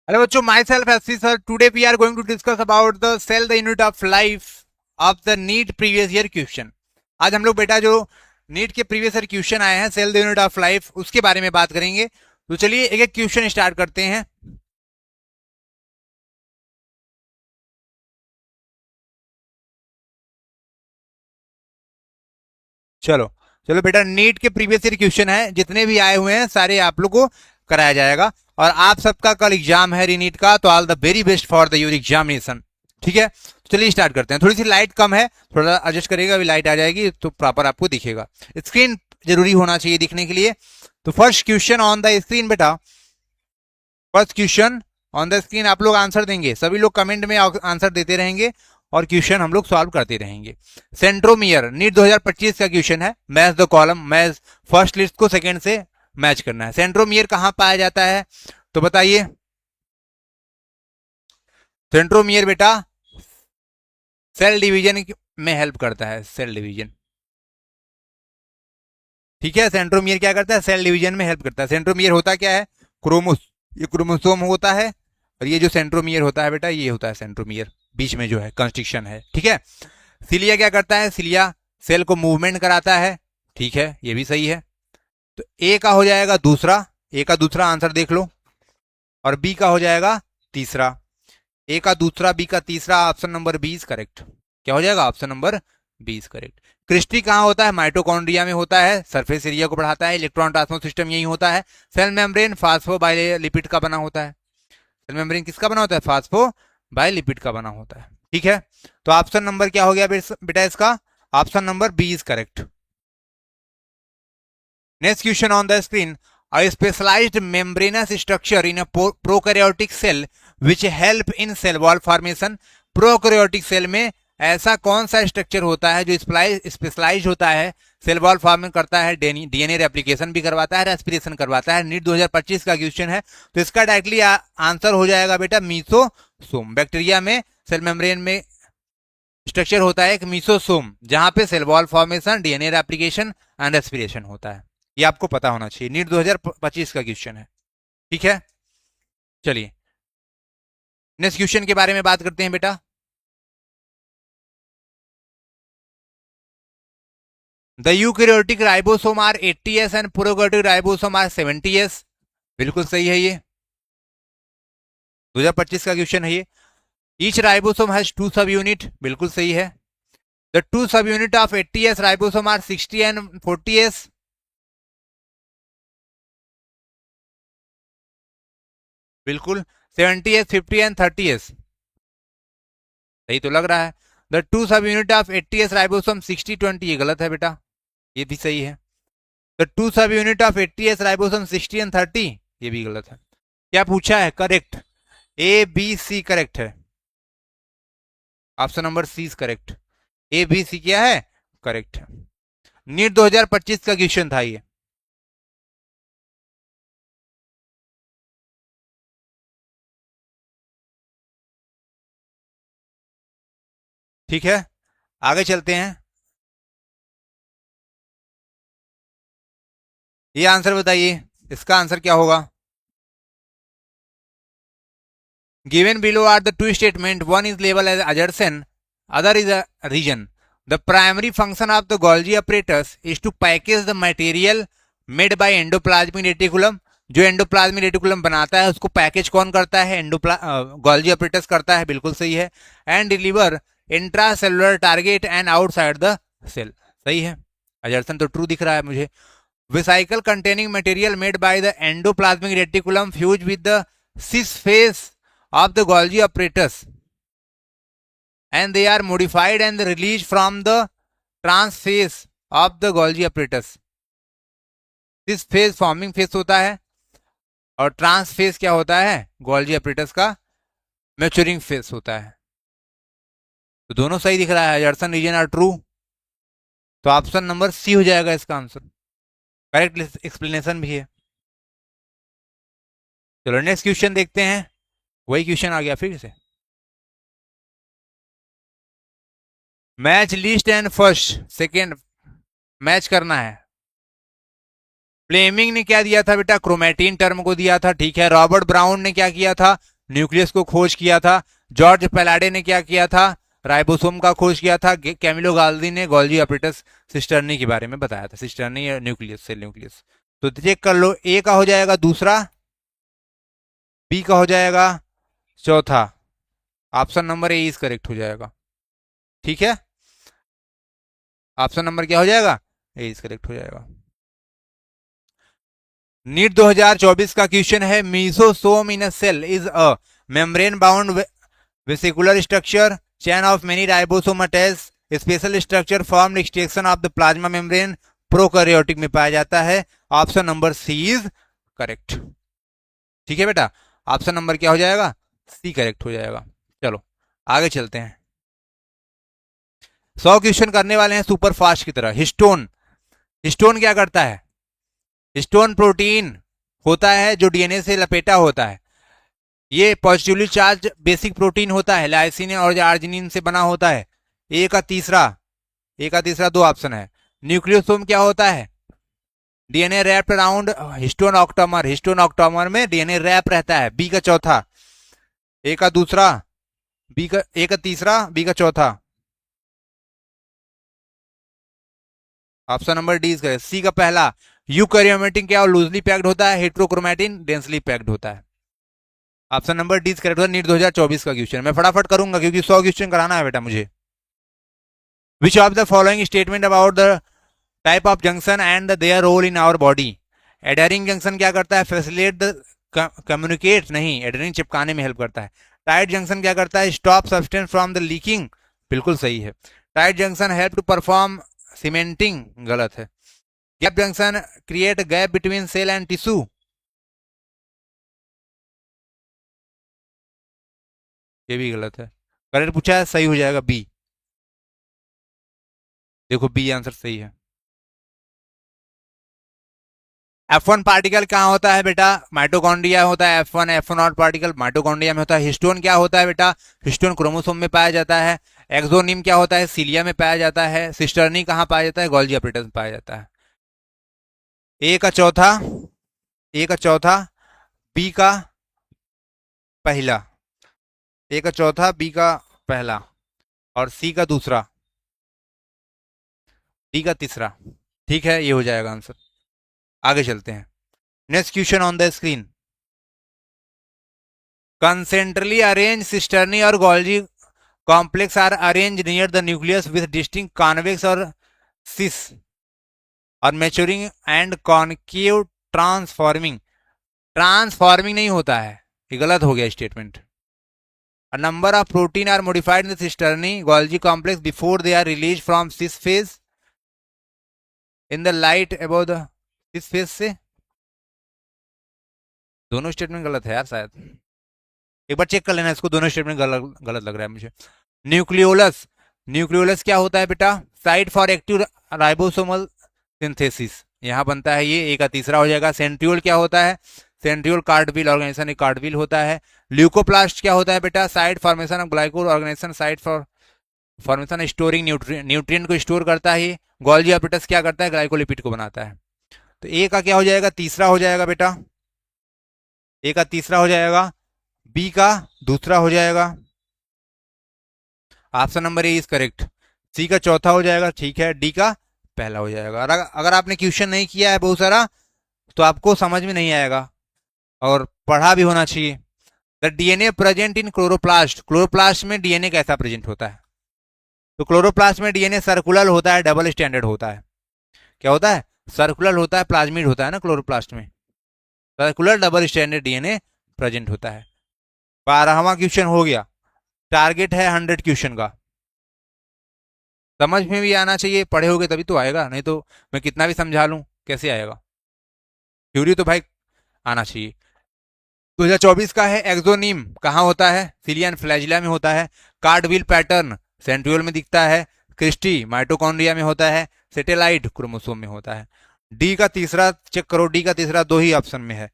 Hello बच्चों, myself SC sir. Today we are going to discuss about the cell the unit of life of the NEET previous year question. आज हम लोग बेटा जो NEET के previous year question आए हैं cell the unit of life उसके बारे में बात करेंगे. तो चलिए एक एक क्वेश्चन स्टार्ट करते हैं. चलो चलो बेटा, नीट के प्रीवियस ईयर क्वेश्चन है, जितने भी आए हुए हैं सारे आप लोग को कराया जाएगा. और आप सबका कल एग्जाम है रीनीट का, तो all the very best for the your examination. ठीक है, चलिए स्टार्ट करते हैं. थोड़ी सी लाइट कम है, थोड़ा एडजस्ट करेगा, अभी लाइट आ जाएगी तो प्रॉपर आपको दिखेगा. स्क्रीन जरूरी होना चाहिए दिखने के लिए. तो first question on the screen बेटा, first question on the screen. आप लोग आंसर देंगे, सभी लोग कमेंट में आंसर देते रहेंगे और क्वेश्चन हम लोग सॉल्व करते रहेंगे. सेंट्रोमियर नीट 2025 का क्वेश्चन है. Match the column, match first list को सेकंड से मैच करना है. सेंट्रोमियर कहां पाया जाता है तो बताइए. सेंट्रोमियर बेटा सेल डिवीजन में हेल्प करता है, सेल डिवीजन. ठीक है, सेंट्रोमियर क्या करता है, सेल डिवीजन में हेल्प करता है. सेंट्रोमियर होता क्या है, ये क्रोमोसोम होता है, और ये जो सेंट्रोमियर होता है बेटा, ये होता है सेंट्रोमियर, बीच में जो है कंस्ट्रिक्शन है. ठीक है, सिलिया क्या करता है, सिलिया सेल को मूवमेंट कराता है. ठीक है, ये भी सही है. तो ए का हो जाएगा दूसरा, ए का दूसरा आंसर देख लो, और बी का हो जाएगा तीसरा. ए का दूसरा, बी का तीसरा, ऑप्शन नंबर 20 करेक्ट. क्या हो जाएगा, ऑप्शन नंबर 20 करेक्ट. क्रिस्टी कहां होता है, माइटोकॉन्ड्रिया में होता है, सरफेस एरिया को बढ़ाता है. इलेक्ट्रॉन ट्रांसपोर्ट सिस्टम यही होता है. सेल मेम्ब्रेन फास्फोबाइलिपिड का बना होता है. सेल मेम्ब्रेन किसका बना होता है, फास्फोबाइलिपिड का बना होता है. ठीक है, तो ऑप्शन नंबर क्या हो गया बेटा इसका, option number 20 correct. Next question on the screen. A specialized membranous structure in a prokaryotic cell which help in cell wall formation. Prokaryotic cell में ऐसा कौन सा स्ट्रक्चर होता है जो स्पेशलाइज होता है, सेल वॉल फॉर्मिंग करता है, डीएनए रेप्लिकेशन भी करवाता है, रेस्पिरेशन करवाता है. नीट 2025 का क्वेश्चन है, तो इसका डायरेक्टली आंसर हो जाएगा बेटा मीसोसोम. बैक्टीरिया में सेल मेम्ब्रेन में स्ट्रक्चर होता है एक मीसोसोम, जहां पे cell wall formation, DNA replication and respiration होता है. ये आपको पता होना चाहिए, नीट 2025 का क्वेश्चन है. ठीक है, चलिए नेक्स्ट क्वेश्चन के बारे में बात करते हैं बेटा. The eukaryotic ribosome are 80s and prokaryotic ribosome are 70s. बिल्कुल सही है, ये 2025 का क्वेश्चन है ये. ईच राइबोसोम हैज 2 सब यूनिट. बिल्कुल सही है. The 2 subunit of 80s ribosome are 60 and 40s. बिल्कुल. 70s, 50 and 30s. सही तो लग रहा है. The 2 subunit of 80s ribosome 60-20, ये गलत है बेटा, ये भी सही है. The 2 subunit of 80s ribosome 60 and 30, ये भी गलत है. क्या पूछा है, correct, A B C correct है. Option number C is correct. A B C क्या है, करेक्ट है. नीट 2025 का क्वेश्चन था ये. ठीक है, आगे चलते हैं. ये आंसर बताइए, इसका आंसर क्या होगा. Given below are the two statement, one is label as adjacent, other is a region. The primary function of the Golgi apparatus is to package the material made by endoplasmic reticulum. जो endoplasmic reticulum बनाता है उसको package कौन करता है, Golgi apparatus करता है. बिल्कुल सही है. And deliver intracellular target and outside the cell. सही है, अजर्सन तो ट्रू दिख रहा है मुझे. Vesicle containing material made by the endoplasmic reticulum fuse with the cis face of the Golgi apparatus and they are modified and released from the trans phase of the Golgi apparatus. this phase forming phase होता है और trans phase क्या होता है, Golgi apparatus का maturing phase होता है. तो दोनों सही दिख रहा है, जर्सन रीजन आर ट्रू, तो ऑप्शन नंबर सी हो जाएगा इसका आंसर. करेक्ट एक्सप्लेनेशन भी है. चलो नेक्स्ट क्वेश्चन देखते हैं. वही क्वेश्चन आ गया फिर से. Match list and first second match करना है. फ्लेमिंग ने क्या दिया था बेटा, क्रोमेटिन टर्म को दिया था. ठीक है, रॉबर्ट ब्राउन ने क्या किया था, न्यूक्लियस को खोज किया था। जॉर्ज पैलाडे ने क्या किया था, राइबोसोम का खोज किया था। कैमिलो गाल्दी ने गोल्जी ऑपरेटस सिस्टर्नी के बारे में बताया था, सिस्टर्नी या न्यूक्लियस, सेल न्यूक्लियस। तो चेक कर लो, ए का हो जाएगा दूसरा, बी का हो जाएगा चौथा। Option number A is correct हो जाएगा। ठीक है, ऑप्शन नंबर क्या हो जाएगा, ए इज करेक्ट हो जाएगा। नीट 2024 का क्वेश्चन है, mesosome in a cell is a membrane bound vesicular structure, chain of many ribosome attach, special structure form extension of the plasma membrane, prokaryotic में पाया जाता है। Option number C is correct. ठीक है बेटा, option number क्या हो जाएगा, सी करेक्ट हो जाएगा। चलो आगे चलते हैं। 100 क्वेश्चन करने वाले हैं सुपर फास्ट की तरह। हिस्टोन, हिस्टोन क्या करता है, हिस्टोन प्रोटीन होता है जो डीएनए से लपेटा होता है। ये पॉजिटिवली चार्ज बेसिक प्रोटीन होता है, लाइसिन और आर्जिनिन से बना होता है। ए का तीसरा, ए का तीसरा दो ऑप्शन है। न्यूक्लियोसोम क्या होता है, DNA wrapped around histone octamer, histone octamer में डीएनए रैप रहता है। बी का चौथा, ए का दूसरा, बी का, ए का तीसरा, बी का चौथा। Option number D is correct. C का पहला, यूकैरियोटिक क्या लूजली पैक्ड होता है, हेट्रोक्रोमैटिन डेंसली पैक्ड होता है। Option number D is correct होता है। नीट 2024 का क्वेश्चन मैं फटाफट करूंगा क्योंकि 100 क्वेश्चन कराना है बेटा मुझे। Which of the following statement about the type of junction and their role in our body. Adhering junction क्या करता है, फैसिलिटेट द कम्युनिकेट, नहीं एडहरिंग चिपकाने में हेल्प करता है। टाइट जंक्शन क्या करता है, stop substance from the leaking, बिल्कुल सही है। Tight junction help to perform cementing, गलत है। Gap junction create gap between cell and tissue, ये भी गलत है। करेक्ट पूछा है, सही हो जाएगा बी। देखो बी आंसर सही है। F1 पार्टिकल कहाँ होता है बेटा, माइटोकॉन्ड्रिया होता है F1, F1 not particle mitochondria में होता है। हिस्टोन क्या होता है बेटा, हिस्टोन क्रोमोसोम में पाया जाता है। एक्सोनिम क्या होता है, सीलिया में पाया जाता है। सिस्टर्नी कहाँ पाया जाता है, गोल्जी ऑपरेटस में पाया जाता है। ए का चौथा, ए का चौथा, बी का पहला, ए का चौथा, बी का पहला और सी का दूसरा, डी का तीसरा। ठीक है, ये हो जाएगा आंसर। आगे चलते हैं। Next question on the screen. Concentrically arrange cisternae और Golgi complex are arrange near the nucleus with distinct convex और सिस और maturing and concave transforming. Transforming नहीं होता है, ये गलत हो गया स्टेटमेंट। A number of protein are modified in the cisternae Golgi complex before they are released from cis phase in the light above the cis phase से। दोनों स्टेटमेंट गलत है यार, शायद एक बार चेक कर लेना इसको, दोनों स्टेटमेंट गलत गलत लग रहा है मुझे। न्यूक्लियोलस, न्यूक्लियोलस क्या होता है बेटा, site for active ribosomal synthesis, यहाँ बनता है ये, ए का तीसरा हो जाएगा। सेंट्रियोल क्या होता है, सेंट्रियोल कार्डविल ऑर्गेनाइजेशन, एक कार्डविल होता है। ल्यूकोप्लास्ट क्या होता है बेटा, site formation of glycol organization, site for formation storing nutrient को स्टोर करता है। गोल्जी ऑपरेटस क्या करता है, ग्लाइकोलिपिड को बनाता है। तो ए का क्या हो जाएगा, तीसरा हो जाएगा बेटा, ए का तीसरा हो जाएगा, बी का दूसरा हो जाएगा। Option number A is correct. C का चौथा हो जाएगा, ठीक है। डी का पहला हो जाएगा। अगर आपने क्वेश्चन नहीं किया है बहुत सारा तो आपको समझ में नहीं आएगा और पढ़ा भी होना चाहिए। The DNA present in chloroplast, chloroplast में डीएनए कैसा प्रेजेंट होता है, तो क्लोरोप्लास्ट में डीएनए सर्कुलर होता है, डबल स्टैंडर्ड होता है। क्या होता है, सर्कुलर होता है, प्लाज्मिड होता है ना क्लोरोप्लास्ट में, circular double standard DNA present होता है। 12वां क्वेश्चन हो गया। टारगेट है 100 क्वेश्चन का, समझ में भी आना चाहिए, पढ़े होगे तभी तो आएगा, नहीं तो मैं कितना भी समझा लूं कैसे आएगा। थ्योरी तो भाई आना चाहिए। 2024 का है, एक्सोनिम कहाँ होता है, सिलिया एंड फ्लैजिला में होता है। कार्डविल पैटर्न सेंट्रियोल में दिखता है। क्रिस्टी माइटोकॉन्ड्रिया में होता है। सेटेलाइट क्रोमोसोम में होता है। डी का तीसरा चेक करो, डी का तीसरा दो ही ऑप्शन में है,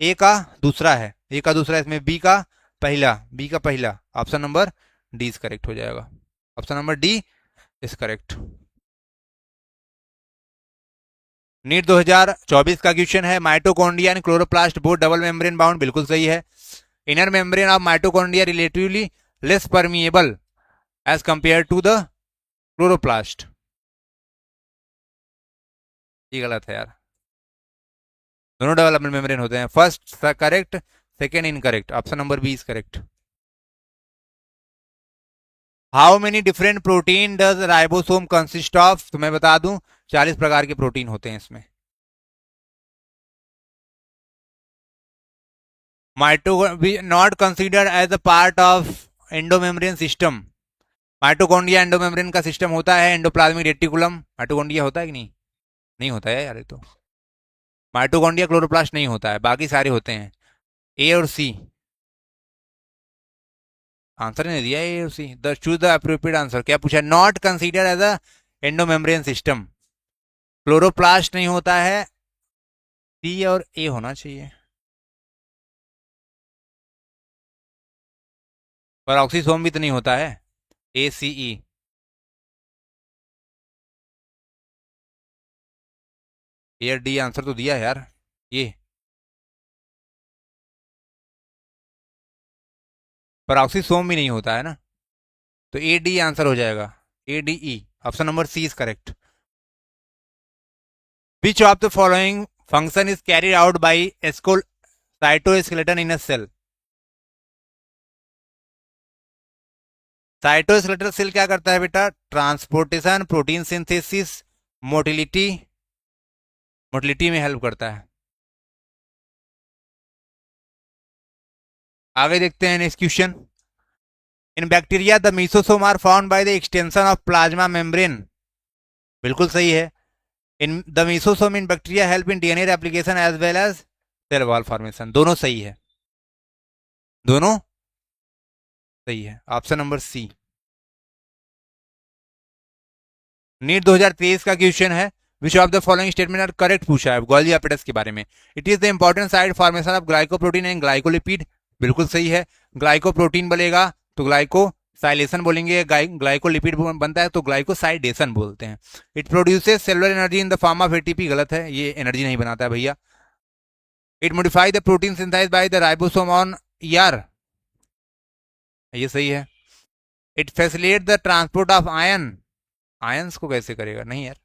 ए का दूसरा है, ए का दूसरा, इसमें बी का पहला, बी का पहला। Option number D is correct हो जाएगा, option number D is correct. NEET 2024 का क्वेश्चन है, mitochondria and chloroplast both double membrane bound, बिल्कुल सही है। Inner membrane of mitochondria relatively less permeable as compared to the chloroplast. ये गलत है यार, दोनों डेवलपमेंट मेम्ब्रेन होते हैं. First correct, second incorrect. Option number B is correct. How many different protein does ribosome consist of? तो मैं बता दूं 40 प्रकार के प्रोटीन होते हैं इसमें. Not considered as a part of endomembrane system. Mitochondria endomembrane का सिस्टम होता है. एंडोप्लाज्मिक रेटिकुलम माइटोकॉन्ड्रिया होता है कि नहीं? नहीं होता है यार. ये तो माइटोकॉन्ड्रिया क्लोरोप्लास्ट नहीं होता है, बाकी सारे होते हैं. ए और सी आंसर नहीं दिया. ए और C. The choose the appropriate answer. क्या पूछा? Not consider as a endomembrane system. Chloroplast नहीं होता है. सी और ए होना चाहिए. पेरोक्सिसोम भी तो नहीं होता है. ए सी ई. ए और डी आंसर तो दिया है यार. ये पेरोक्सिसोम भी नहीं होता है ना, तो ए डी आंसर हो जाएगा. A D E. Option number C is correct. Which of the following function is carried out by cytoskeleton in a cell? Cytoskeletal cell क्या करता है बेटा? Transportation, protein synthesis, motility. Motility में help करता है. आगे देखते हैं next question. In bacteria the mesosome are found by the extension of plasma membrane. बिल्कुल सही है. In the mesosome in bacteria help in DNA application as well as cell wall formation. दोनों सही है, दोनों सही है. ऑप्शन नंबर सी. NEET 2023 का क्वेश्चन है. Which of the following statement are correct पूछा है गोल्जी एपेटाइटिस के बारे में. It is the important side formation of glycoprotein and glycolipid. बिल्कुल सही है. ग्लाइकोप्रोटीन बोलेगा तो ग्लाइकोसाइलेशन बोलेंगे. ग्लाइकोलिपिड बनता है तो ग्लाइकोसाइडेशन बोलते हैं. It produces cellular energy in the form of ATP. गलत है, ये एनर्जी नहीं बनाता है भैया. It modify the protein synthesized by the ribosome on ER. ये सही है. It facilitate the transport of ion. Ions को कैसे करेगा? नहीं यार.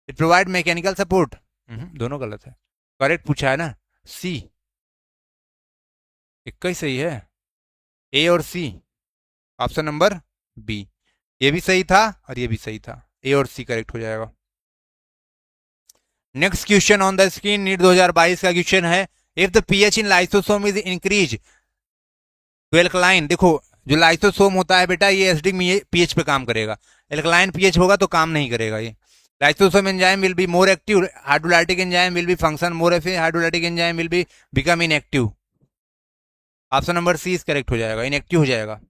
It provide mechanical support. दोनों गलत है. करेक्ट पूछा है ना सी. इक्का ही सही है. ए और सी. Option number B. ये भी सही था और ये भी सही था. ए और सी करेक्ट हो जाएगा. Next question on the screen. NEET 2022 का क्वेश्चन है. If the pH in lysosome is increase to alkaline. देखो जो लाइसोसोम होता है बेटा ये एसिडिक पीएच पे काम करेगा. एल्कलाइन पीएच होगा तो काम नहीं करेगा ये. Lysosome enzyme will be more active. Hydrolytic enzyme will be function more एफ. Hydrolytic enzyme will be become inactive. Option number C is correct हो जाएगा. इनएक्टिव हो जाएगा.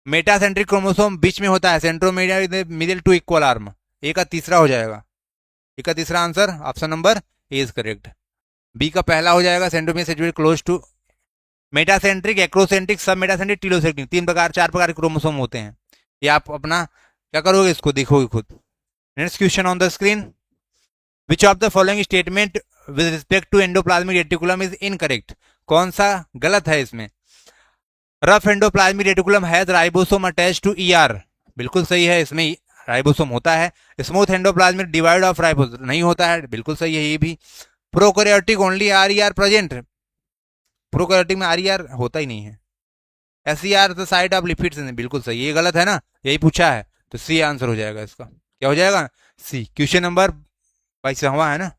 मेटासेंट्रिक क्रोमोसोम बीच में होता है. सेंट्रोमीडिया middle to equal arm. A का तीसरा हो जाएगा. ए का तीसरा answer option number A is correct. B का पहला हो जाएगा. Centromere situated close to. Metacentric, acrocentric, sub metacentric, telocentric, 4 प्रकार के क्रोमोसोम होते हैं. ये आप अपना क्या करोगे इसको देखोगे खुद. Next question on the screen. Which of the following statement with respect to endoplasmic reticulum is incorrect. कौन सा गलत है इसमें? Rough endoplasmic reticulum has ribosome attach to ER. बिल्कुल सही है, इसमें राइबोसोम होता है. Smooth endoplasmic devoid of ribosome नहीं होता है. बिल्कुल सही है ये भी. Prokaryotic only RER present. Prokaryotic में आरईआर होता ही नहीं है. SER the site of lipids. बिल्कुल सही. ये गलत है ना, यही पूछा है तो सी आंसर हो जाएगा इसका. क्या हो जाएगा? सी. क्वेश्चन नंबर 22वां है ना.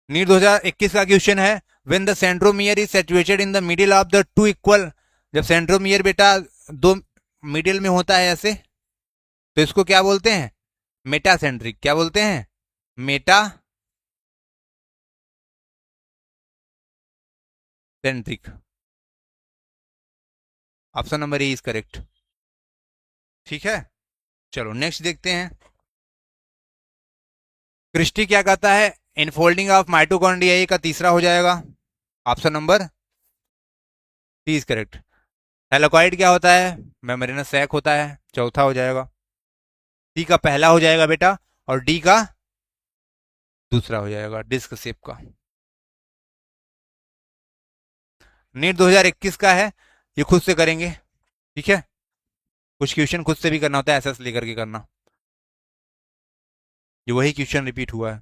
नीट 2021 का क्वेश्चन है. When the centromere is situated in the middle of the two equal. जब सेंट्रोमियर बेटा दो मिडिल में होता है ऐसे तो इसको क्या बोलते हैं? मेटासेंट्रिक. क्या बोलते हैं? Meta centric. Option number A is correct. ठीक है, चलो नेक्स्ट देखते हैं. क्रिस्टी क्या कहता है? इनफोल्डिंग ऑफ माइटोकॉन्ड्रिया का तीसरा हो जाएगा. Option number C is correct. Thylakoid क्या होता है? मेम्ब्रेनस सैक होता है. चौथा हो जाएगा. सी का पहला हो जाएगा बेटा और डी का दूसरा हो जाएगा डिस्क शेप का. नीट 2021 का है, ये खुद से करेंगे, ठीक है। कुछ क्वेश्चन खुद से भी करना होता है, एसएस लेकर के करना। ये वही क्वेश्चन रिपीट हुआ है।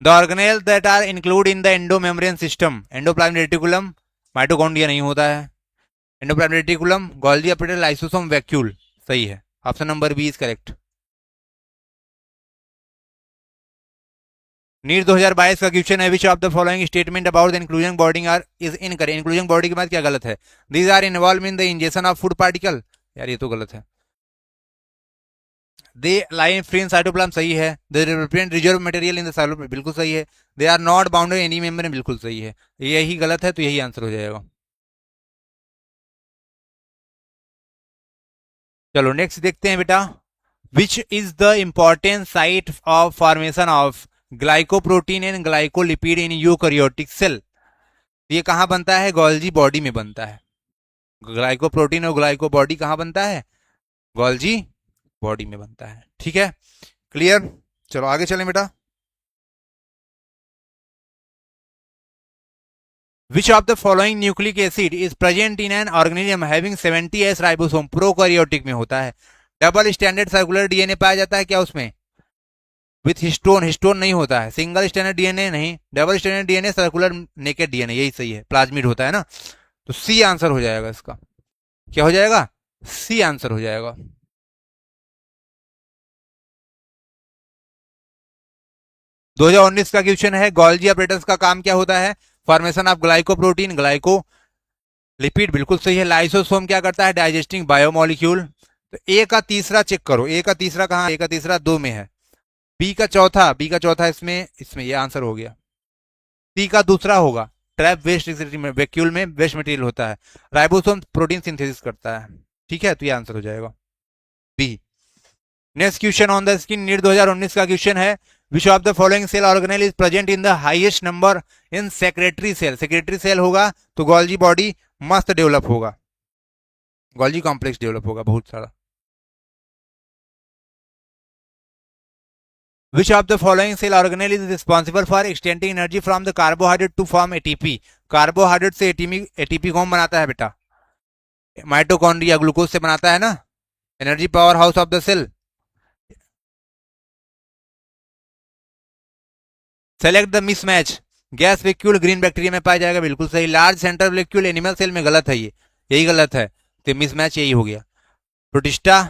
The organelle that are include in the endomembrane system, endoplasmic reticulum, mitochondria नहीं होता है, endoplasmic reticulum, Golgi apparatus, lysosome, vacuole, सही है। Option number B is correct. NEET 2022 का क्वेश्चन है, which of the following statement about the inclusion body are is incorrect. Inclusion body के बाद क्या गलत है? These are involve in the injection of food particle, यार ये तो गलत है। दे लाई फ्री इन साइटोप्लाज्म, सही है। They represent reserve material in the cytoplasm, बिल्कुल सही है। They are not bounded any membrane, बिल्कुल सही है। यही गलत है, तो यही आंसर हो जाएगा। चलो नेक्स्ट देखते हैं बेटा। Which is the important site of formation of glycoprotein and glycolipid in eukaryotic cell. ये कहाँ बनता है? गोल्जी बॉडी में बनता है। ग्लाइकोप्रोटीन और ग्लाइको बॉडी कहाँ बनता है? गोल्जी बॉडी में बनता है, ठीक है। क्लियर? चलो आगे चलें बेटा। Which of the following nucleic acid is present in an organism having 70S ribosome? Prokaryotic में होता है। डबल स्टैंडर्ड सर्कुलर डीएनए पाया जाता है क्या उसमें? विथ हिस्टोन, हिस्टोन नहीं होता है। सिंगल स्टैंडर्ड डीएनए नहीं, double standard DNA, circular naked DNA, यही सही है। प्लाज्मिड होता है ना, तो सी आंसर हो जाएगा इसका। क्या हो जाएगा? सी आंसर हो जाएगा। दो 2019 का क्वेश्चन है, गोल्जी अपरेटस का काम क्या होता है? Formation of glycoprotein, glyco lipid, बिल्कुल सही है। लाइसोसोम क्या करता है? Digesting biomolecule. तो ए का तीसरा चेक करो, ए का तीसरा कहाँ? ए का तीसरा दो में है। बी का चौथा, बी का चौथा इसमें, इसमें ये आंसर हो गया। सी का दूसरा होगा, ट्रैप वेस्ट वैक्यूल में वेस्ट मटेरियल होता है। राइबोसोम प्रोटीन सिंथेसिस करता है, ठीक है, तो ये आंसर हो जाएगा B. Next question on the screen, NEET 2019 का क्वेश्चन है, which of the following cell organelle is present in the highest number in secretory cell? Secretory cell होगा तो गोल्जी बॉडी मस्त डेवलप होगा, गोल्जी कॉम्प्लेक्स डेवलप होगा बहुत सारा। Which of the following cell organelle is responsible for extending energy from the carbohydrate to form ATP? Carbohydrate से ATP कौन बनाता है बेटा? माइटोकॉन्ड्रिया, ग्लूकोज से बनाता है ना। Energy powerhouse of the cell. Select the mismatch, gas vacuole green bacteria में पाया जाएगा, बिल्कुल सही। Large centre vacuole animal cell में, गलत है ये, यही गलत है, तो मिसमैच यही हो गया। प्रोटिस्टा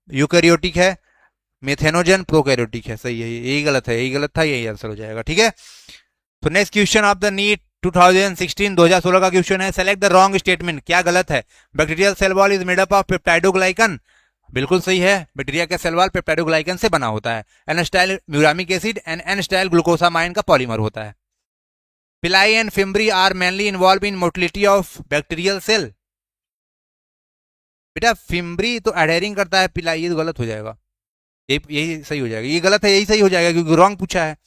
यूकैरियोटिक है, मेथेनोजन प्रोकैरियोटिक है, सही है, यही गलत है, यही गलत था, यही आंसर हो जाएगा, ठीक है। तो next question of the NEET 2016 का क्वेश्चन है, सेलेक्ट द रॉन्ग स्टेटमेंट, क्या गलत है? Bacterial cell wall is made up of peptidoglycan, बिल्कुल सही है। बैक्टीरिया का सेल वॉल पेप्टाइडोग्लाइकन से बना होता है। N acetyl muramic acid and N acetyl glucosamine का पॉलीमर होता है। Pili and fimbriae are mainly involve in motility of bacterial cell. बेटा फिम्ब्री तो एडहेरिंग करता है, पिलाई ये तो गलत हो जाएगा, यही सही हो जाएगा, ये गलत है, यही सही हो जाएगा क्योंकि रॉन्ग पूछा है।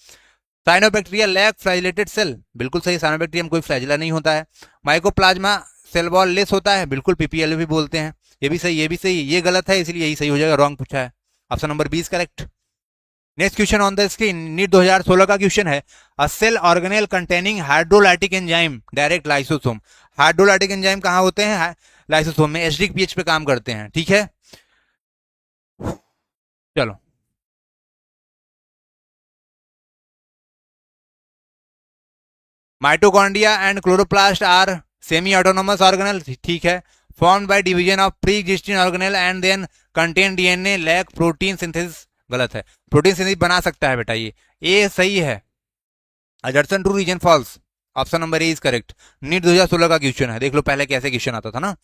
साइनोबैक्टीरिया लैक फ्लैजिलेटेड सेल, बिल्कुल सही, साइनोबैक्टीरिया में कोई फ्लैजिला नहीं होता है। माइकोप्लाज्मा सेल वॉल लेस होता है, बिल्कुल पीपीएल भी बोलते हैं, ये भी सही, ये भी सही, ये गलत है, इसलिए यही सही हो जाएगा, रॉन्ग पूछा है। Option number 20 correct. Next question on the screen, NEET 2016 का क्वेश्चन है, a cell organelle containing hydrolytic enzyme direct lysosome. Hydrolytic enzyme कहाँ होते हैं? लाइसोसोम में, एसिडिक पीएच पे काम करते हैं, ठीक है। चलो mitochondria and chloroplast are semi autonomous organelle, ठीक है। Formed by division of pre existing organelle and then contain DNA, lack protein synthesis, गलत है। प्रोटीन सिंथेसिस बना सकता है बेटा, ये सही है। Assertion true, reason false, option number A is correct. NEET 2016 का क्वेश्चन है, देख लो पहले कैसे क्वेश्चन आता था ना।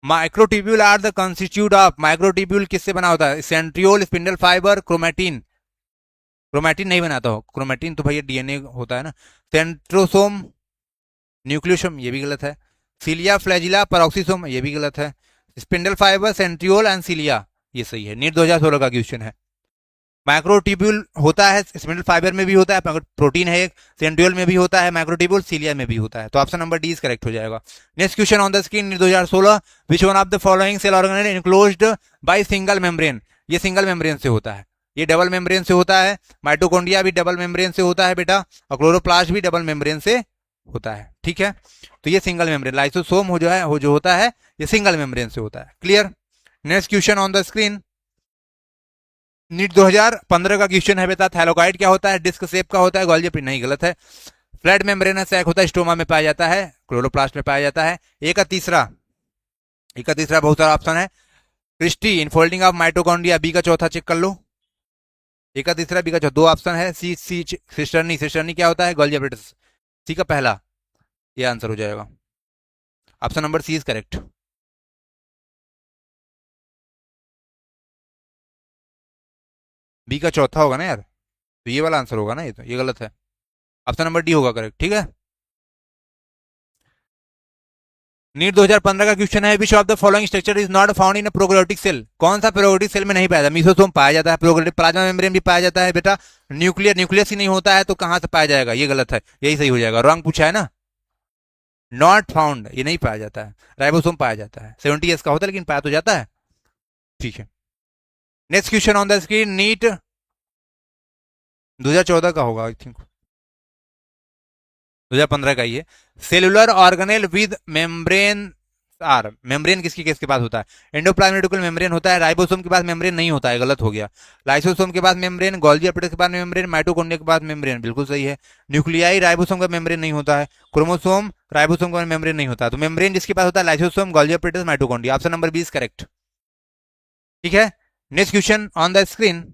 Microtubule are the constituent of, microtubule किससे बना होता है? Centriole, spindle fibre, chromatin, chromatin नहीं बनाता हो, क्रोमैटिन तो भैया डीएनए होता है ना। सेंट्रोसोम, न्यूक्लियोसोम, ये भी गलत है। सीलिया, फ्लैजिला, पेरोक्सिसोम, ये भी गलत है। स्पिंडल फाइबर, सेंट्रियोल एंड सीलिया, ये सही है। नीट 2016 का क्वेश्चन है। माइक्रोट्यूब्यूल होता है, स्पिंडल फाइबर में भी होता है, प्रोटीन है एक, सेंट्रियोल में भी होता है माइक्रोट्यूब्यूल, सीलिया में भी होता है, तो option number D is correct हो जाएगा। Next question on the screen, NEET 2016, which one of the following cell organelle enclosed by single membrane? ये सिंगल मेम्ब्रेन से होता है, ये डबल मेम्ब्रेन से होता है। माइटोकॉन्ड्रिया भी डबल मेम्ब्रेन से होता है बेटा, और क्लोरोप्लास्ट भी डबल मेम्ब्रेन से होता है, ठीक है। तो ये सिंगल मेम्ब्रेन लाइसोसोम जो होता है ये सिंगल मेम्ब्रेन से होता है। Clear. Next question on the screen. NEET 2015 का क्वेश्चन है बेटा, थैलोकाइड क्या होता है? डिस्क शेप का होता है। गोल्जी नहीं, गलत है। फ्लैट मेम्ब्रेनस सैक होता है, स्टोमा में पाया जाता है, क्लोरोप्लास्ट में पाया जाता है। ए का तीसरा बहुत सारा ऑप्शन है। Cristae infolding of mitochondria, B का चौथा चेक कर लो। ए का तीसरा, बी का चौथा, दो ऑप्शन है। सी सी सिस्टर्नी, सिस्टर्नी क्या होता है? गोल्जी अपरेटस, सी का पहला, ये आंसर हो जाएगा। Option number C is correct. B का चौथा होगा ना यार, तो ये वाला आंसर होगा ना, ये तो ये गलत है। ऑप्शन नंबर डी होगा करेक्ट, ठीक है। नीट 2015 का क्वेश्चन है, which of the following structure is not found in prokaryotic cell? कौन सा प्रोकैरियोटिक सेल में नहीं पाया जाता? मीसोसोम पाया जाता है, प्रोकैरियोटिक प्लाज्मा मेम्ब्रेन भी पाया जाता है बेटा। न्यूक्लियस ही नहीं होता है, तो कहां से पाया जाएगा? ये गलत है, यही सही हो जाएगा। रॉन्ग पूछा है ना, नॉट फाउंड, ये नहीं पाया जाता है। राइबोसोम पाया जाता है, 70 का होता है लेकिन पाया तो जाता है, ठीक है। Next question on the screen. NEET 2014 का होगा आई थिंक, 2015 का ही है। Cellular organelle with membrane are, membrane किसकी किसके पास होता है? एंडोप्लाज्मिक रेटिकुलम मेम्ब्रेन होता है। राइबोसोम के पास मेम्ब्रेन नहीं होता है, गलत हो गया। लाइसोसोम के पास मेम्ब्रेन, गोल्जी अपरेटस के पास मेम्ब्रेन, माइटोकॉन्ड्रिया के पास मेम्ब्रेन, बिल्कुल सही है। न्यूक्लियाई राइबोसोम का मेम्ब्रेन नहीं होता है। क्रोमोसोम राइबोसोम का मेम्ब्रेन नहीं होता, तो मेम्ब्रेन जिसके पास होता है lysosome, Golgi apparatus, mitochondria. Option number 20 correct, ठीक है। Next question on the screen.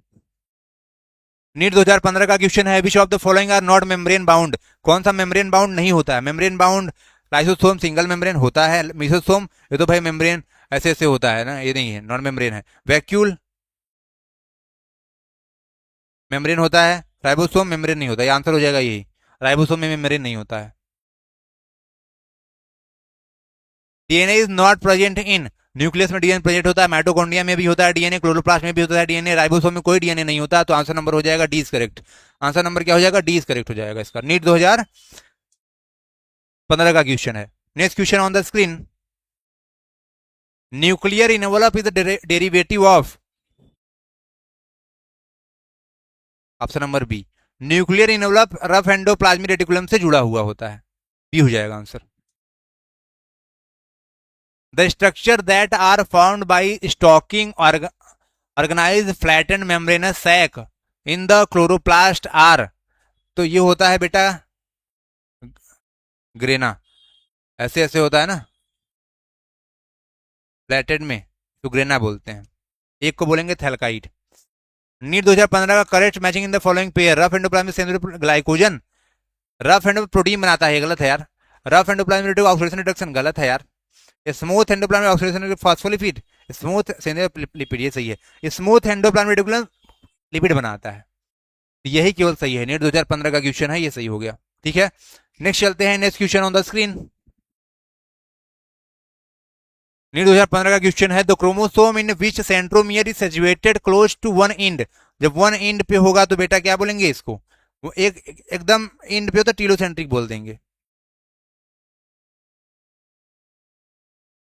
NEET 2015 का क्वेश्चन है, which of the following are not membrane bound? कौन सा मेम्ब्रेन बाउंड नहीं होता है? Membrane bound lysosome single membrane होता है। मिसोसोम ये तो भाई मेम्ब्रेन ऐसे ऐसे होता है ना, ये नहीं है, नॉन मेम्ब्रेन है। वैक्यूल मेम्ब्रेन होता है, राइबोसोम मेम्ब्रेन नहीं होता, ये आंसर हो जाएगा यही। राइबोसोम में मेम्ब्रेन नहीं होता है। DNA is not present in, nucleus में डीएनए प्रेजेंट होता है, माइटोकॉन्ड्रिया में भी होता है डीएनए, क्लोरोप्लास्ट में भी होता है डीएनए, राइबोसोम में कोई डीएनए नहीं होता, तो आंसर नंबर हो जाएगा D is correct. Answer number क्या हो जाएगा? डी इज करेक्ट हो जाएगा इसका। नीट 2015 का क्वेश्चन है। Next question on the screen. Nuclear envelope is derivative of, option number B. Nuclear envelope rough endoplasmic reticulum से जुड़ा हुआ होता है, बी हो जाएगा answer. The structure that are found by stacking organise flattened membranous sac in the chloroplast are, तो ये होता है बेटा ग्रेना, ऐसे ऐसे होता है ना फ्लैटेड में, तो ग्रेना बोलते हैं। एक को बोलेंगे थैलकाइड। नीट 2015 का correct matching in the following pair, rough endoplasmic cellular glycogen, rough endo protein बनाता है, ये गलत है यार। रफ एंडोप्लाज्मिक ऑक्सीडेशन रिडक्शन, गलत है यार। Smooth endoplasmic oxidation phospholipid, smooth lipid, ये सही है। स्मूथ एंडोप्लाज्मिक रेटिकुलम लिपिड बनाता है, यही केवल सही है। नीट 2015 का क्वेश्चन है, ये सही हो गया, ठीक है। नेक्स्ट चलते हैं, next question on the screen. NEET 2015 का क्वेश्चन है, the chromosome in which centromere is situated close to one end. जब वन एंड पे होगा तो बेटा क्या बोलेंगे इसको? वो एकदम एंड पे हो तो टीलोसेंट्रिक बोल देंगे।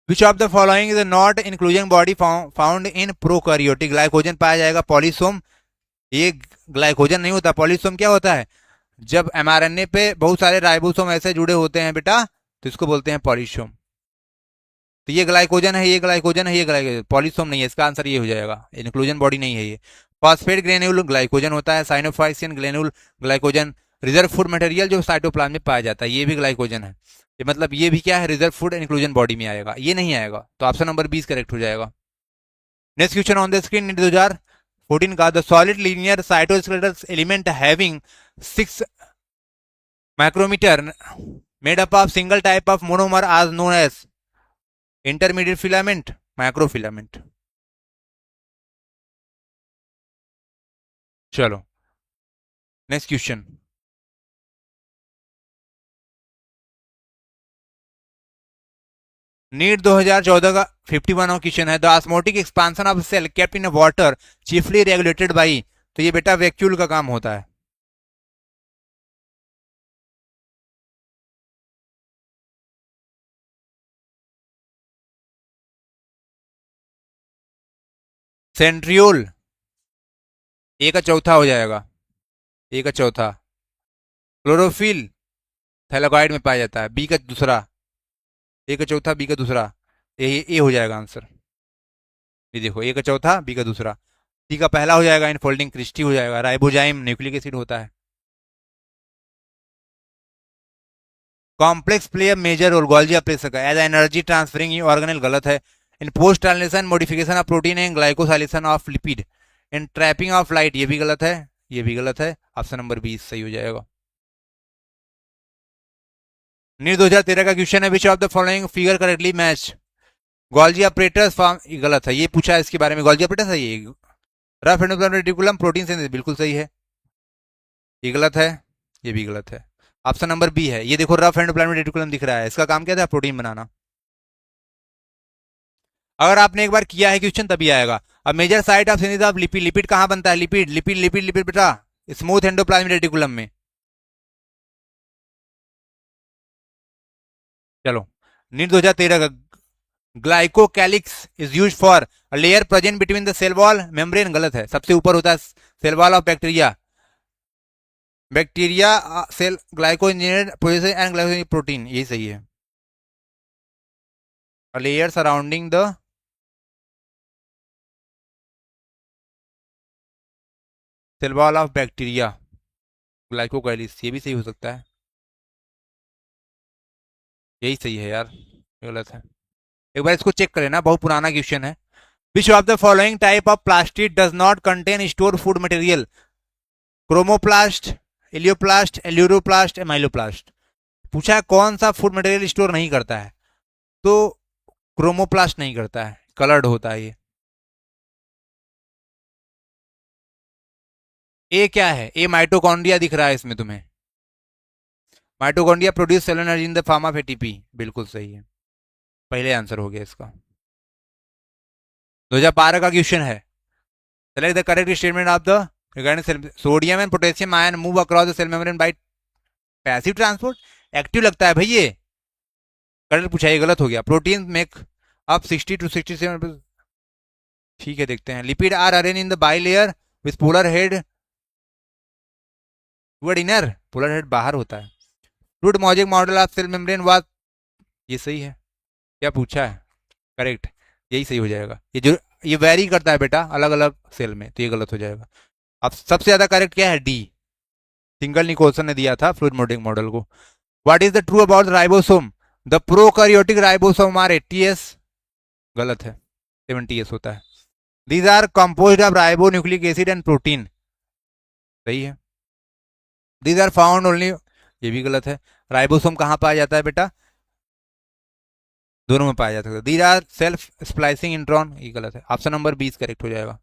विच of the following is not inclusion body found in prokaryotic? Glycogen पाया जाएगा, पॉलीसोम ये ग्लाइकोजन नहीं होता। पॉलीसोम क्या होता है? जब एमआरएनए पे बहुत सारे राइबोसोम ऐसे जुड़े होते हैं बेटा, तो इसको बोलते हैं पॉलीसोम। तो ये ग्लाइकोजन है, ये ग्लाइकोजन है, ये ग्लाइकोजन, पॉलीसोम नहीं है, इसका आंसर ये हो जाएगा। इंक्लूजन बॉडी नहीं है ये। फॉस्फेट ग्रेन्यूल ग्लाइकोजन होता है, cyanophycean granule glycogen, reserve food material जो साइटोप्लाज्म में पाया जाता है, ये भी ग्लाइकोजन है। ये मतलब ये भी क्या है? रिजर्व फूड इंक्लूजन बॉडी में आएगा, ये नहीं आएगा, तो ऑप्शन नंबर 20 करेक्ट हो जाएगा। Next question on the screen. 2014 का, the solid linear cytoskeletal element having 6 micrometer made up of single type of monomer as known as intermediate filament, microfilament. चलो नेक्स्ट क्वेश्चन। नीट 2014 का 51वां question है, the osmotic expansion of cell kept in water chiefly regulated by, तो ये बेटा vacuole का काम होता है। सेंट्रियोल, ए का चौथा हो जाएगा, ए का चौथा। क्लोरोफिल थैलाकॉइड में पाया जाता है। बी का दूसरा, ए का चौथा, बी का दूसरा, ए हो जाएगा आंसर। ये देखो, ए का चौथा, बी का दूसरा, सी का पहला हो जाएगा, इनफोल्डिंग क्रिस्टी हो जाएगा, राइबोजाइम न्यूक्लिक एसिड होता है। Complex play major role Golgi operation का एज एनर्जी ट्रांसफरिंग ऑर्गेनल, गलत है। In post translation modification of protein and glycosylation of lipid, in trapping of light, ये भी गलत है, ये भी गलत है। ऑप्शन नंबर 20 सही हो जाएगा। नीट 2013 का क्वेश्चन है, which of the following figure correctly match Golgi operators form, गलत है, ये पूछा है इसके बारे में, गोल्जी ऑपरेटर्स है ये। Rough endoplasmic reticulum protein synthesis, बिल्कुल सही है, ये गलत है, ये भी गलत है। ऑप्शन नंबर बी है, ये देखो रफ एंडोप्लाज्मिक रेटिकुलम दिख रहा है, इसका काम क्या था, प्रोटीन बनाना। अगर आपने एक बार किया है क्वेश्चन तभी आएगा। अब major site of synthesis of lipid, lipid कहां बनता है, लिपिड लिपिड लिपिड लिपिड बेटा स्मूथ एंडोप्लाज्मिक रेटिकुलम में। चलो, नीट 2013 का glycocalyx is use for layer present between the cell wall membrane, गलत है, सबसे ऊपर होता है cell wall of bacteria, bacteria cell glyco engineered process and glycoprotein, यही सही है। Layer surrounding the cell wall of bacteria glycocalyx, ये भी सही हो सकता है, यही सही है यार, गलत है। एक बार इसको चेक कर लेना, बहुत पुराना क्वेश्चन है। Which of the following type of plastic does not contain store food material, chromoplast, elaioplast, aleuroplast, amyloplast. पूछा है कौन सा फूड मटेरियल स्टोर नहीं करता है, तो क्रोमोप्लास्ट नहीं करता है, कलर्ड होता है ये। ए क्या है, ए माइटोकॉन्ड्रिया दिख रहा है इसमें तुम्हें, mitochondria produce cell energy in the form of ATP, बिल्कुल सही है, पहले आंसर हो गया इसका। 2012 का क्वेश्चन है, select the correct statement of the regarding sodium and potassium ion move across the cell membrane by passive transport, active लगता है भाई ये, करेक्ट पूछा, ये गलत हो गया। प्रोटीन मेक अप 60 to 67, ठीक है देखते हैं। Lipid are arrange in the bilayer with polar head toward inner, polar head बाहर होता है। Fluid mosaic model of cell membrane was, ये सही है, क्या पूछा है, करेक्ट, यही सही हो जाएगा। ये जो ये वेरी करता है बेटा अलग अलग सेल में, तो ये गलत हो जाएगा। अब सबसे ज्यादा करेक्ट क्या है, डी, सिंगल निकोल्सन ने दिया था फ्लूइड मॉजिक मॉडल को। What is the true about ribosome, the prokaryotic ribosome are 80s, गलत है, 70s होता है। These are composed of ribonucleic acid and protein, सही है। दीज आर फाउंड ओनली, ये भी गलत है। राइबोसोम कहां पाया जाता है बेटा, दोनों में पाया जाता है। These are self splicing intron, ये गलत है, ऑप्शन नंबर 20 करेक्ट हो जाएगा।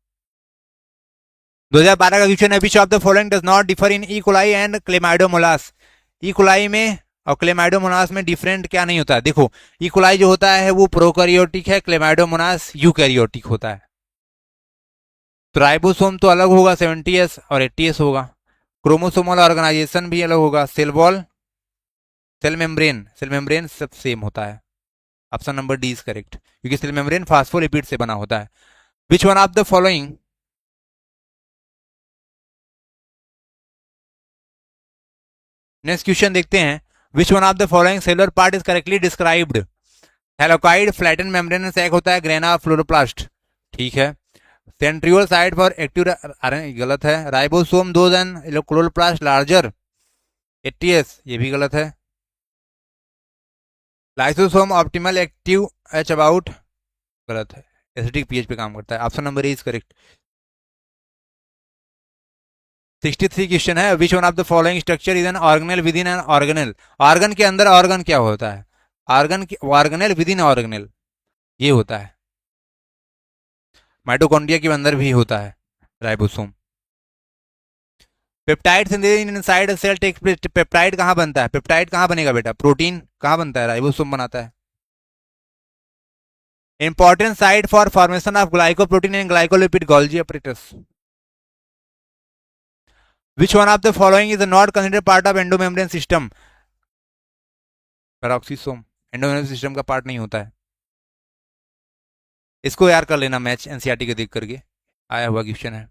2012 का क्वेश्चन है, which of the following does not differ in E coli and Chlamydomonas, E coli में और क्लेमाइडोमोनास में डिफरेंट क्या नहीं होता है, देखो ई कोलाई जो होता है वो प्रोकैरियोटिक है, क्लेमाइडोमोनास यूकैरियोटिक होता है। तो राइबोसोम तो अलग होगा, 70s और 80s होगा। क्रोमोसोमल ऑर्गेनाइजेशन भी अलग होगा, सेल वॉल, सेल मेम्ब्रेन सब सेम होता है। Option number D is correct, क्योंकि सेल मेम्ब्रेन फास्फोलिपिड से बना होता है। Which one of the following, next question देखते हैं, which one of the following cellular part is correctly described, thylakoid, flatten membrane sac होता है, ग्रेना फ्लोरोप्लास्ट, ठीक है। सेंट्रियोल साइड फॉर एक्टिव, गलत है। राइबोसोम दो देन क्लोरोप्लास्ट लार्जर, 80s, ये भी गलत है। Lysosome optimal active H about, गलत है, एसिडिक पीएच पे काम करता है। Option number A is correct. 63 question है, which one of the following structure is an organelle within an organelle, organ के अंदर ऑर्गन क्या होता है, ऑर्गेनेल विद इन ऑर्गेनेल, ये होता है। माइटोकॉन्ड्रिया के अंदर भी होता है ribosome. Peptide synthesis inside cell take, peptide कहां बनता है, पेप्टाइड कहां बनेगा बेटा, प्रोटीन कहां बनता है, राइबोसोम बनाता है। Important site for formation of glycoprotein and glycolipid, Golgi operators. Which one of the following is not considered part of endomembrane system, peroxisome endomembrane system का पार्ट नहीं होता है। इसको यार कर लेना, मैच एनसीईआरटी के देख करके आया हुआ क्वेश्चन है।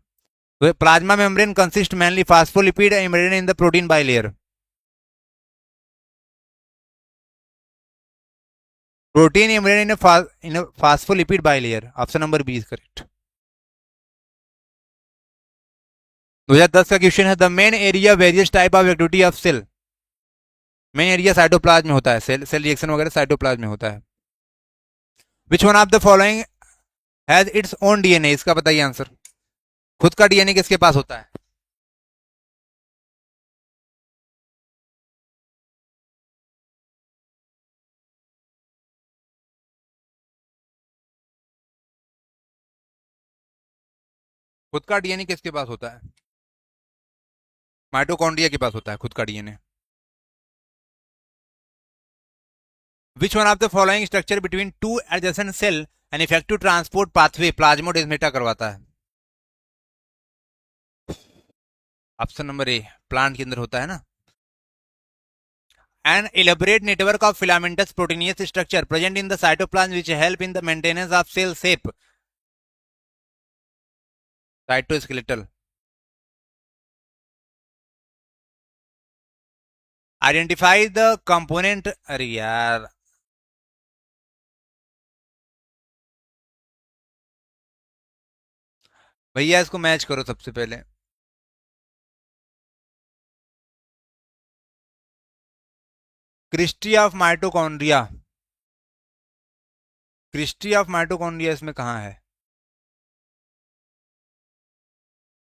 तो plasma membrane consist mainly phospholipid embedded in the protein bilayer, protein इमरेन in a phospholipid bilayer, option number B is correct. 2010 का क्वेश्चन है the main area various type of activity of cell. Main area cytoplasm में होता है, cell reaction वगैरह cytoplasm में होता है। Which one of the following has its own DNA, इसका बताइए आंसर। खुद का डीएनए किसके पास होता है? खुद का डीएनए किसके पास होता है? माइटोकॉन्ड्रिया के पास होता है खुद का DNA. Which one of the following structure between two adjacent cell and effective transport pathway plasmodesmata करवाता है? ऑप्शन नंबर ए, प्लांट के अंदर होता है ना। An elaborate network of filamentous proteinous structure present in the cytoplasm which help in the maintenance of cell shape. Cytoskeletal. Identify the component. अरे यार, भैया इसको मैच करो सबसे पहले। Cristae of mitochondria, cristae of mitochondria इसमें कहाँ है?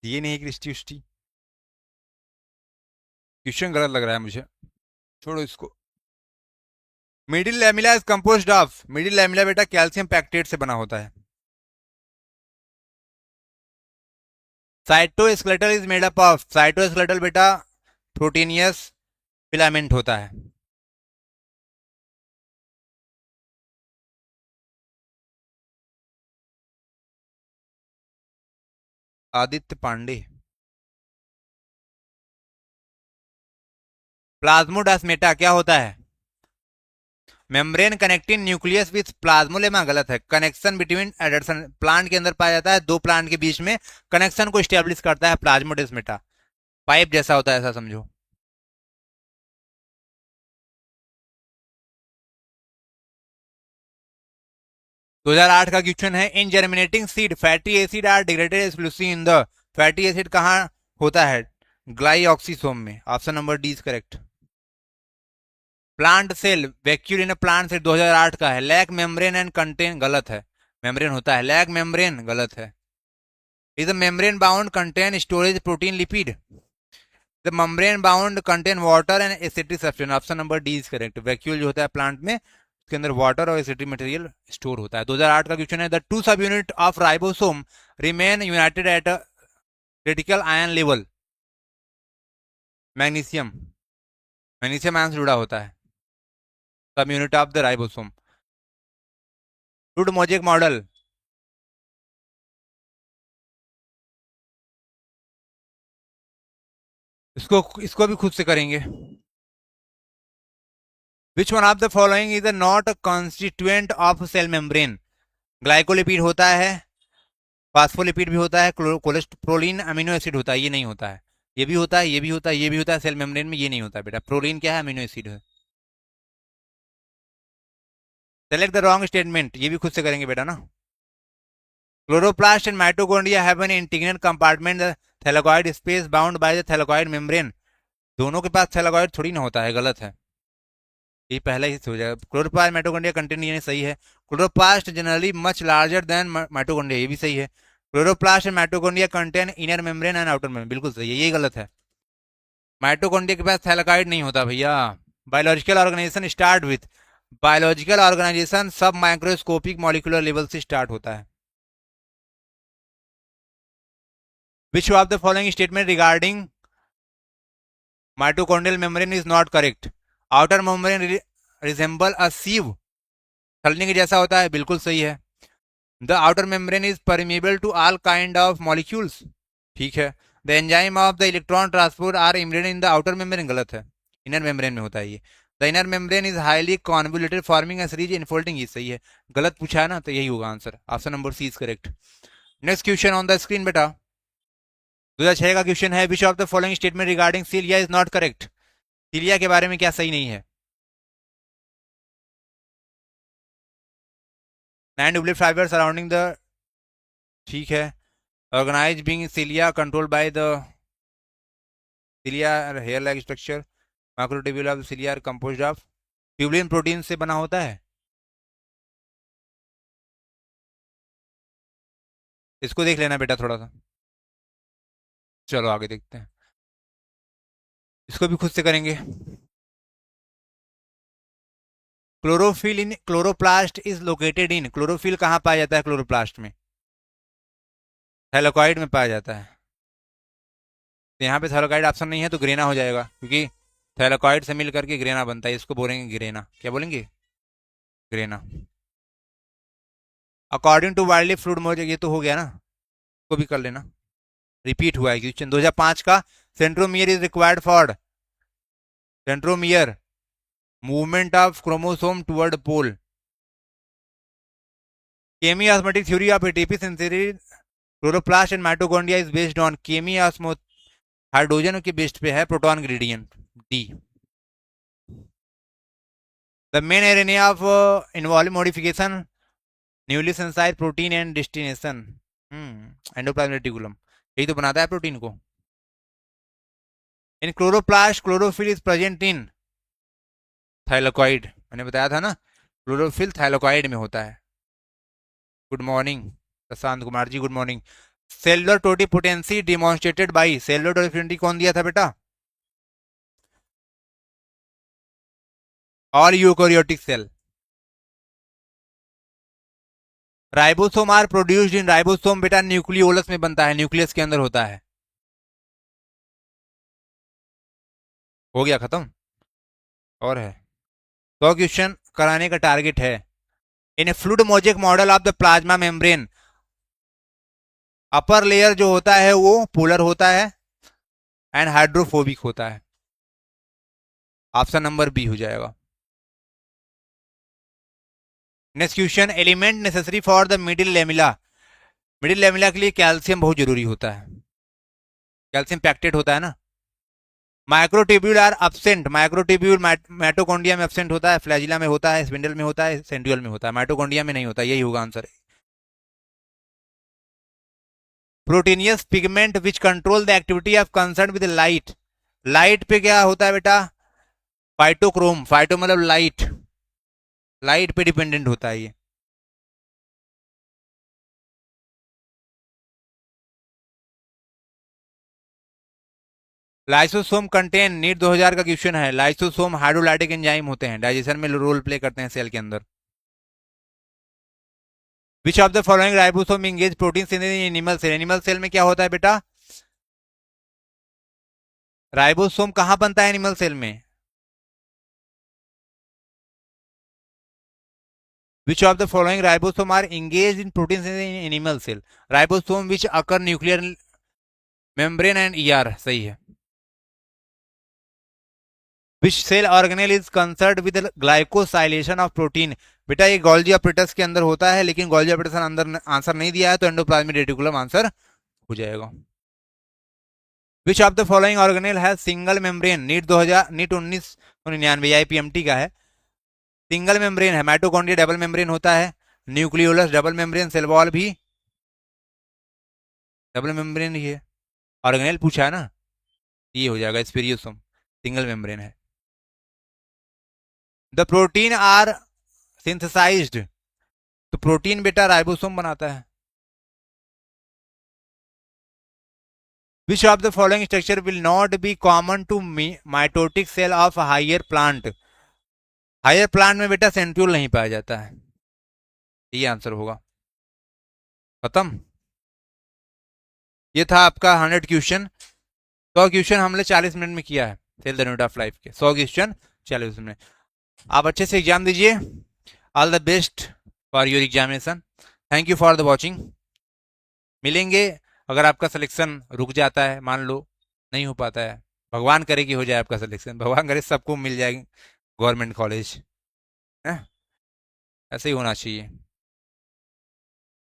ये नहीं क्रिस्टी उस्टी, क्वेश्चन गलत लग रहा है मुझे, छोड़ो इसको। Middle lamella is composed of, middle lamella बेटा कैल्शियम पैक्टेट से बना होता है। Cytoskeletal is made up of, cytoskeletal बेटा प्रोटीनियस फिलामेंट होता है। आदित्य पांडे। प्लाज्मोडेस्माटा क्या होता है? मेम्ब्रेन कनेक्टिंग न्यूक्लियस विथ प्लाज्मोलेमा, गलत है। कनेक्शन बिटवीन एडर्सन, प्लांट के अंदर पाया जाता है, दो प्लांट के बीच में कनेक्शन को स्टेब्लिश करता है प्लाज्मोडेस्माटा, पाइप जैसा होता है ऐसा समझो। दो 2008 का क्वेश्चन है in germinating seed fatty acid are degraded exclusive in the, fatty acid कहाँ होता है? ग्लाइऑक्सीसोम में, option number D is correct. Plant cell vacuole in plant cell 2008 का है, लैक मेम्ब्रेन एंड कंटेन, गलत है। मेम्ब्रेन होता है, लैक मेम्ब्रेन गलत है। Is membrane bound contain storage protein lipid, the membrane bound contain water and acidic substance, option number D is correct. Vacuole जो होता है प्लांट में उसके अंदर वाटर और एसिडिक मटेरियल स्टोर होता है। 2008 का क्वेश्चन है the two subunit of ribosome remain united at critical ion level. Magnesium, magnesium ion से जुड़ा होता है, subunit of the ribosome. Good mosaic model, इसको भी खुद से करेंगे। Which one of the following is not constituent of cell membrane? Glycolipid होता है, फास्फोलिपिड भी होता है, प्रोलीन अमीनो एसिड होता है, ये नहीं होता है। ये भी होता है, ये भी होता है, ये भी होता है, सेल मेम्ब्रेन में ये नहीं होता है बेटा। प्रोलीन क्या है? अमीनो एसिड है। सेलेक्ट द रॉन्ग स्टेटमेंट, ये भी खुद से करेंगे बेटा ना। Chloroplast and mitochondria have an integral compartment the thylakoid space bound by the thylakoid membrane. दोनों के पास थैलेकॉइड थोड़ी ना होता है, गलत है, ये पहले ही हो जाएगा। क्लोरोप्लास्ट माइटोकॉन्ड्रिया कंटेंट ये सही है। Chloroplast generally much larger than mitochondria, ये भी सही है। Chloroplast and mitochondria contain inner membrane and outer membrane, बिल्कुल सही है, ये गलत है। माइटोकॉन्ड्रिया के पास थैलेकॉइड नहीं होता भैया। Biological organisation start with, biological organisation सब माइक्रोस्कोपिक मॉलिक्यूलर लेवल से स्टार्ट होता है। Which of the following statement regarding mitochondrial membrane is not correct? Outer membrane resemble a sieve, छलनी के जैसा होता है, बिल्कुल सही है। The outer membrane is permeable to all kind of molecules, ठीक है। The enzyme of the electron transport are embedded in the outer membrane, गलत है, इनर मेम्ब्रेन में होता है ये। The inner membrane is highly convoluted forming a series infolding, ये सही है। गलत पूछा है ना तो यही होगा answer, option number C is correct. Next question on the screen बेटा, 2006 का क्वेश्चन है which of the following statement regarding cilia is not correct? Cilia के बारे में क्या सही नहीं है? 9 डुप्लीकेट फाइबर सराउंडिंग द, ठीक है, organise being cilia controlled by the cilia hair like structure, microtubule of cilia composed of tubulin protein से बना होता है। इसको देख लेना बेटा थोड़ा सा, चलो आगे देखते हैं, इसको भी खुद से करेंगे। Chlorophyll in chloroplast is located in, chlorophyll कहाँ पाया जाता है क्लोरोप्लास्ट में? थैलेकॉइड में पाया जाता है। तो यहाँ पे थैलेकॉइड ऑप्शन नहीं है तो ग्रेना हो जाएगा, क्योंकि थैलेकॉइड से मिल करके ग्रेना बनता है, इसको बोलेंगे ग्रेना। क्या बोलेंगे? Grana. According to widely fluid mosaic, ये तो हो गया ना, को भी कर लेना, रिपीट हुआ है क्वेश्चन 2005 का। Centromere is required for, centromere movement of chromosome toward pole. Chemiosmotic theory of ATP synthesis chloroplast and mitochondria is based on, chemi osmo hydrogen के बेस्ड पे है proton gradient, D. The main RNA of involve modification newly synthesised protein and destination, endoplasmic reticulum, यही तो बनाता है protein को। In chloroplast chlorophyll is present in thylakoid, मैंने बताया था ना, क्लोरोफिल थाइलाकॉइड में होता है। Good morning Prashant Kumar ji, good morning. Cellular totipotency demonstrated by, cellular totipotency कौन दिया था बेटा? All eukaryotic cell. Ribosome are produced in, ribosome बेटा न्यूक्लियोलस में बनता है, न्यूक्लियस के अंदर होता है। हो गया खत्म, और है 100 क्वेश्चन कराने का टारगेट है। In a fluid mosaic model of the plasma membrane, upper layer जो होता है वो पोलर होता है एंड हाइड्रोफोबिक होता है, ऑप्शन नंबर बी हो जाएगा। Next question, element necessary for the middle lamella, middle lamella के लिए कैल्शियम बहुत जरूरी होता है, कैल्शियम पैक्टेट होता है ना। Microtubule are absent, microtubule mitochondria में एब्सेंट होता है, फ्लैजिला में होता है, स्पिंडल में होता है, सेंट्रियोल में होता है, माइटोकॉन्ड्रिया में नहीं होता, यही होगा answer. Proteinaceous pigment which control the activity of concern with light, light पे क्या होता है बेटा? फाइटोक्रोम, फाइटो मतलब लाइट, लाइट पे डिपेंडेंट होता है ये। लाइसोसोम कंटेन, नीट 2000 का क्वेश्चन है, लाइसोसोम हाइड्रोलाइटिक एंजाइम होते हैं, डाइजेशन में रोल प्ले करते हैं सेल के अंदर। Which of the following ribosome engage protein synthesis in animal cell, animal cell में क्या होता है बेटा? राइबोसोम कहां बनता है एनिमल सेल में? Which of the following ribosome are engaged in protein synthesis in animal cell? Ribosome which occur nuclear membrane and ER, सही है। Which cell organelle is concerned with the glycosylation of protein? बेटा ये Golgi apparatus के अंदर होता है, लेकिन Golgi apparatus अंदर आंसर नहीं दिया है, तो एंडोप्लाज्मिक रेटिकुलम आंसर हो जाएगा। Which of the following organelle has single membrane? NEET 2000, NEET 1999 आईपीएमटी का है। सिंगल मेम्ब्रेन है, माइटोकॉन्ड्रिया डबल मेम्ब्रेन होता है, nucleolus double membrane, cell wall भी डबल मेम्ब्रेन ही है। ऑर्गेनेल पूछा है ना, ये हो जाएगा स्पेरियोसोम, सिंगल मेम्ब्रेन है। द प्रोटीन आर सिंथेसाइज्ड, तो प्रोटीन बेटा राइबोसोम बनाता है। Which of the following structure will not be common to mitotic cell of higher plant, higher plant में बेटा सेंट्रियोल नहीं पाया जाता है, ये आंसर होगा। खत्म, ये था आपका 100 क्वेश्चन। 100 क्वेश्चन हमने 40 मिनट में किया है, cell the unit of life के 100 क्वेश्चन 40 मिनट। आप अच्छे से एग्जाम दीजिए, all the best for your examination, thank you for the watching. मिलेंगे, अगर आपका सिलेक्शन रुक जाता है, मान लो नहीं हो पाता है, भगवान करे कि हो जाए आपका सिलेक्शन, भगवान करे सबको मिल जाए गवर्नमेंट कॉलेज, ऐसे ही होना चाहिए।